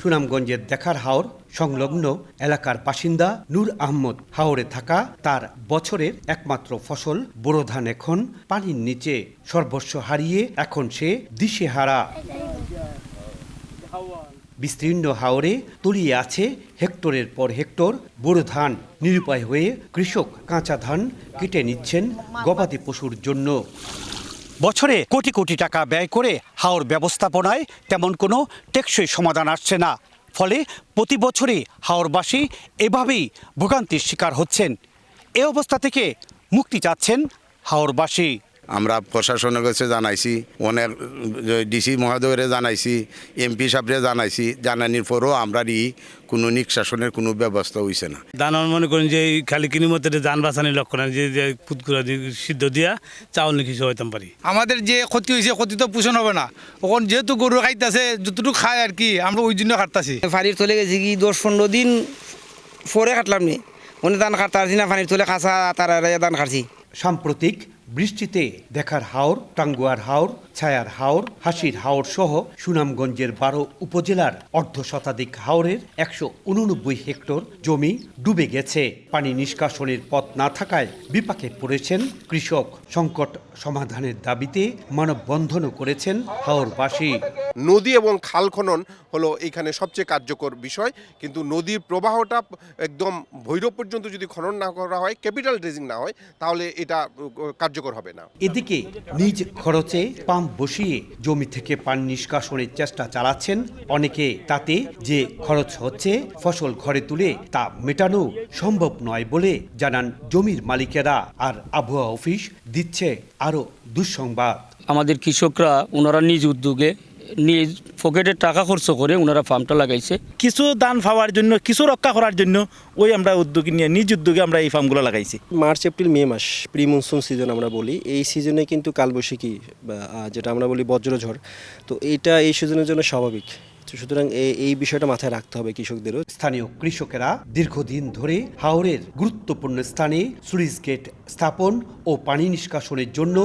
সুনামগঞ্জের দেখার হাওর সংলগ্ন এলাকার বাসিন্দা নূর আহমদ। হাওরে থাকা তার বছরের একমাত্র ফসল বোরো ধান এখন পানির নিচে। সর্বস্ব হারিয়ে এখন সে দিশেহারা। বিস্তীর্ণ হাওরে তলিয়ে আছে হেক্টরের পর হেক্টর বোরো ধান। নিরুপায় হয়ে কৃষক কাঁচা ধান কেটে নিচ্ছেন গবাদি পশুর জন্য। বছরে কোটি কোটি টাকা ব্যয় করে হাওর ব্যবস্থাপনায় তেমন কোনো টেকসই সমাধান আসছে না। ফলে প্রতি বছরই হাওরবাসী এভাবেই ভোগান্তির শিকার হচ্ছেন। এ অবস্থা থেকে মুক্তি চাচ্ছেন হাওরবাসী। আমরা প্রশাসনের কাছে জানাইছি, অনেক ডিসি মহোদয়রে জানাইছি, এমপি সাহেবরে জানাইছি, জানানির পরও আমরা কোনো নিষ্কাশনের কোনো ব্যবস্থা হয়েছে না। দান মনে করেন যে খালি কিনি মতো যান বাঁচানির লক্ষণ যে পুতকুরা সিদ্ধ দিয়া চাউল নিয়ে কিছু হইতাম পারি। আমাদের যে ক্ষতি হয়েছে ক্ষতি তো পোষণ হবে না, ওখান যেহেতু গরু খাইতেছে যতটুকু খায় আর কি, আমরা ওই জন্য কাটতেছি। ফানির তলে গেছি কি 10-15 দিন পরে কাটলাম নি, মনে ধান কাটতে পারছি না, ফানির তলে খাসা তার ধান কাটছি। সাম্প্রতিক বৃষ্টিতে দেখার হাওর, টাঙ্গুয়ার হাওর, ছায়ার হাওর, হাসির হাওর সহ সুনামগঞ্জের 12 উপজেলার অর্ধশতাধিক হাওরের 189 হেক্টর জমি ডুবে গেছে। পানি নিষ্কাশনের পথ না থাকায় বিপাকে পড়েছেন কৃষক। সংকট সমাধানের দাবিতে মানববন্ধনও করেছেন হাওরবাসী। নদী এবং খাল খনন হলো এখানে সবচেয়ে কার্যকর বিষয়, কিন্তু নদীর প্রবাহটা একদম ভৈরব পর্যন্ত যদি খনন না করা হয়, ক্যাপিটাল ড্রেজিং না হয়, তাহলে এটা কার্যকর হবে না। এদিকে নিজ খরচে পাম্প বসিয়ে জমি থেকে পানি নিষ্কাশনের চেষ্টা চালাচ্ছেন অনেকে। তাতে যে খরচ হচ্ছে ফসল ঘরে তুলে তা মেটানো সম্ভব নয় বলে জানান জমির মালিকেরা। আর আবহাওয়া অফিস দিচ্ছে আরো দুঃসংবাদ। আমাদের কৃষকরা ওনারা নিজ উদ্যোগে নিজ পকেটের টাকা খরচ করে ওনারা ফার্মটা লাগাইছে। কিছু দান পাওয়ার জন্য, কিছু রক্ষা করার জন্য ওই আমরা উদ্যোগ নিয়ে নিজ উদ্যোগে আমরা এই ফার্মগুলো লাগাইছি। মার্চ, এপ্রিল, মে মাস প্রি মনসুন সিজন আমরা বলি। এই সিজনে কিন্তু কালবৈশাখী যেটা আমরা বলি বজ্রঝড়, তো এই সিজনের জন্য স্বাভাবিক। সুতরাং এই বিষয়টা মাথায় রাখতে হবে কৃষকদেরও। স্থানীয় কৃষকেরা দীর্ঘদিন ধরে হাওরের গুরুত্বপূর্ণ স্থানে স্লুইস গেট স্থাপন ও পানি নিষ্কাশনের জন্য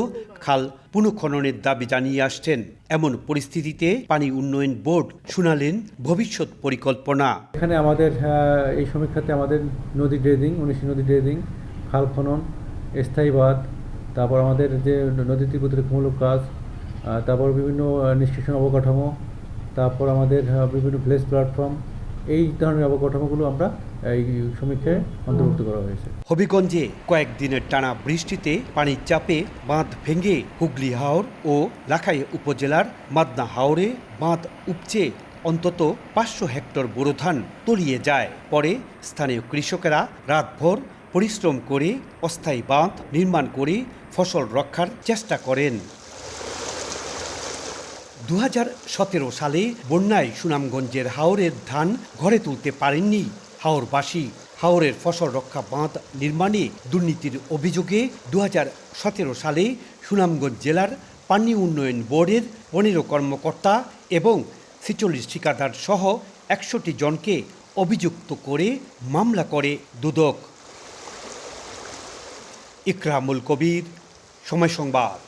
খাল পুনঃখননের দাবি জানিয়ে আসছেন। এমন পরিস্থিতিতে পানি উন্নয়ন বোর্ড শুনালেন ভবিষ্যৎ পরিকল্পনা। এখানে আমাদের এই সমীক্ষাতে আমাদের নদী ড্রেজিং, 19 নদী ড্রেজিং, খাল খনন, স্থায়ী বাঁধ, তারপর আমাদের যে নদী ত্রিপুতিমূলক কাজ, তারপর বিভিন্ন নিষ্কাশন অবকাঠামো, তারপর আমাদের বিভিন্ন ভিলেজ প্ল্যাটফর্ম, এই ধরনের অবকাঠামোগুলো আমরা এই সমীক্ষায় অন্তর্ভুক্ত করা হয়েছে। হবিগঞ্জে কয়েকদিনের টানা বৃষ্টিতে পানির চাপে বাঁধ ভেঙে হুগলি হাওর ও লাখাই উপজেলার মাদনা হাওরে বাঁধ উপচে অন্তত 500 হেক্টর বোরো ধান তলিয়ে যায়। পরে স্থানীয় কৃষকেরা রাতভর পরিশ্রম করে অস্থায়ী বাঁধ নির্মাণ করে ফসল রক্ষার চেষ্টা করেন। 2017 সালে বন্যায় সুনামগঞ্জের হাওরের ধান ঘরে তুলতে পারেননি হাওরবাসী। হাওরের ফসল রক্ষা বাঁধ নির্মাণে দুর্নীতির অভিযোগে 2017 সালে সুনামগঞ্জ জেলার পানি উন্নয়ন বোর্ডের 15 কর্মকর্তা এবং 46 ঠিকাদার সহ 100টি জনকে অভিযুক্ত করে মামলা করে দুদক। ইকরামুল কবির, সময় সংবাদ।